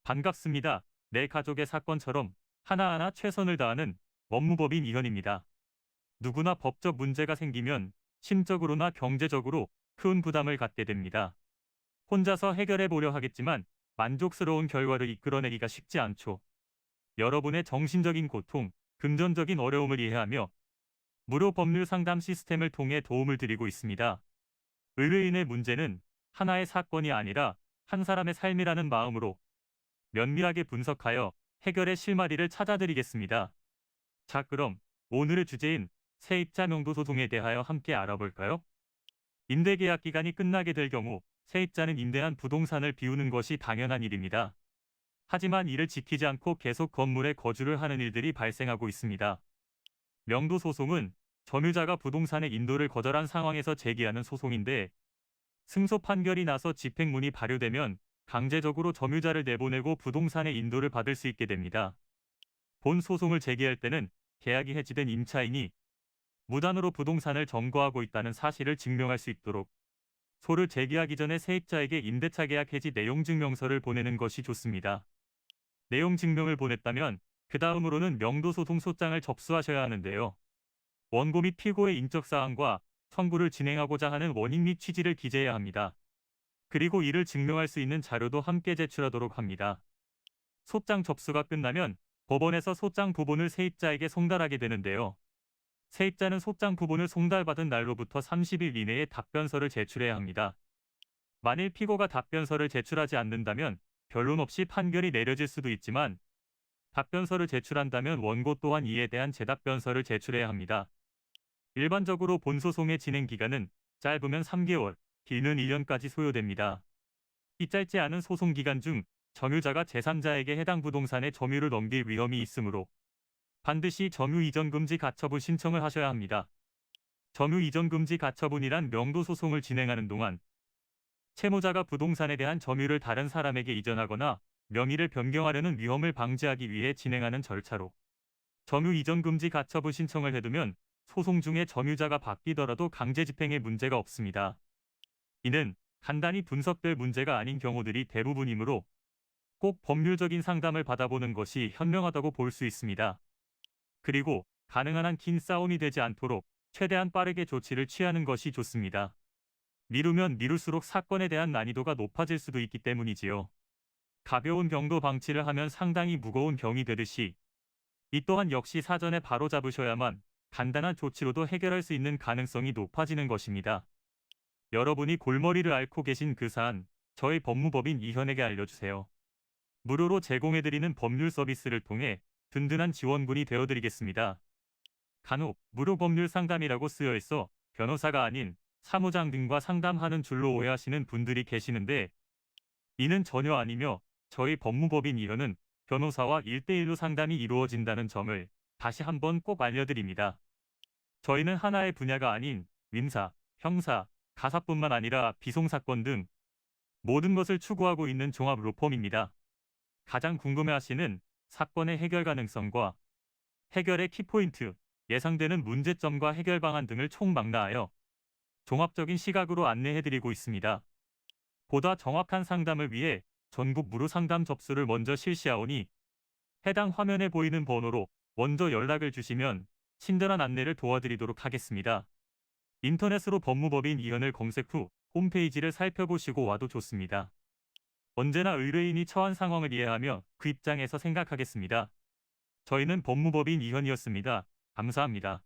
반갑습니다. 내 가족의 사건처럼 하나하나 최선을 다하는 법무법인 이현입니다. 누구나 법적 문제가 생기면 심적으로나 경제적으로 큰 부담을 갖게 됩니다. 혼자서 해결해 보려 하겠지만 만족스러운 결과를 이끌어내기가 쉽지 않죠. 여러분의 정신적인 고통, 금전적인 어려움을 이해하며 무료 법률 상담 시스템을 통해 도움을 드리고 있습니다. 의뢰인의 문제는 하나의 사건이 아니라 한 사람의 삶이라는 마음으로 면밀하게 분석하여 해결의 실마리를 찾아드리겠습니다. 자, 그럼 오늘의 주제인 세입자 명도 소송에 대하여 함께 알아볼까요? 임대계약 기간이 끝나게 될 경우 세입자는 임대한 부동산을 비우는 것이 당연한 일입니다. 하지만 이를 지키지 않고 계속 건물에 거주를 하는 일들이 발생하고 있습니다. 명도 소송은 점유자가 부동산의 인도를 거절한 상황에서 제기하는 소송인데, 승소 판결이 나서 집행문이 발효되면 강제적으로 점유자를 내보내고 부동산의 인도를 받을 수 있게 됩니다. 본 소송을 제기할 때는 계약이 해지된 임차인이 무단으로 부동산을 점거하고 있다는 사실을 증명할 수 있도록 소를 제기하기 전에 세입자에게 임대차 계약 해지 내용 증명서를 보내는 것이 좋습니다. 내용 증명을 보냈다면 그 다음으로는 명도 소송 소장을 접수하셔야 하는데요. 원고 및 피고의 인적 사항과 청구를 진행하고자 하는 원인 및 취지를 기재해야 합니다. 그리고 이를 증명할 수 있는 자료도 함께 제출하도록 합니다. 소장 접수가 끝나면 법원에서 소장 부본을 세입자에게 송달하게 되는데요. 세입자는 소장 부본을 송달받은 날로부터 30일 이내에 답변서를 제출해야 합니다. 만일 피고가 답변서를 제출하지 않는다면 변론 없이 판결이 내려질 수도 있지만, 답변서를 제출한다면 원고 또한 이에 대한 재답변서를 제출해야 합니다. 일반적으로 본소송의 진행 기간은 짧으면 3개월, 길면 1년까지 소요됩니다. 이 짧지 않은 소송 기간 중 점유자가 제3자에게 해당 부동산의 점유를 넘길 위험이 있으므로 반드시 점유 이전 금지 가처분 신청을 하셔야 합니다. 점유 이전 금지 가처분이란 명도 소송을 진행하는 동안 채무자가 부동산에 대한 점유를 다른 사람에게 이전하거나 명의를 변경하려는 위험을 방지하기 위해 진행하는 절차로, 점유 이전 금지 가처분 신청을 해두면 소송 중에 점유자가 바뀌더라도 강제 집행에 문제가 없습니다. 이는 간단히 분석될 문제가 아닌 경우들이 대부분이므로 꼭 법률적인 상담을 받아보는 것이 현명하다고 볼 수 있습니다. 그리고 가능한 한 긴 싸움이 되지 않도록 최대한 빠르게 조치를 취하는 것이 좋습니다. 미루면 미룰수록 사건에 대한 난이도가 높아질 수도 있기 때문이지요. 가벼운 병도 방치를 하면 상당히 무거운 병이 되듯이 이 또한 역시 사전에 바로 잡으셔야만 간단한 조치로도 해결할 수 있는 가능성이 높아지는 것입니다. 여러분이 골머리를 앓고 계신 그 사안, 저희 법무법인 이현에게 알려주세요. 무료로 제공해드리는 법률 서비스를 통해 든든한 지원군이 되어드리겠습니다. 간혹 무료 법률 상담이라고 쓰여 있어 변호사가 아닌 사무장 등과 상담하는 줄로 오해하시는 분들이 계시는데, 이는 전혀 아니며 저희 법무법인 이현은 변호사와 1대1로 상담이 이루어진다는 점을 다시 한번 꼭 알려드립니다. 저희는 하나의 분야가 아닌 민사, 형사, 가사뿐만 아니라 비송사건 등 모든 것을 추구하고 있는 종합 로펌입니다. 가장 궁금해하시는 사건의 해결 가능성과 해결의 키포인트, 예상되는 문제점과 해결 방안 등을 총망라하여 종합적인 시각으로 안내해드리고 있습니다. 보다 정확한 상담을 위해 전국 무료 상담 접수를 먼저 실시하오니 해당 화면에 보이는 번호로 먼저 연락을 주시면 친절한 안내를 도와드리도록 하겠습니다. 인터넷으로 법무법인 이현을 검색 후 홈페이지를 살펴보시고 와도 좋습니다. 언제나 의뢰인이 처한 상황을 이해하며 그 입장에서 생각하겠습니다. 저희는 법무법인 이현이었습니다. 감사합니다.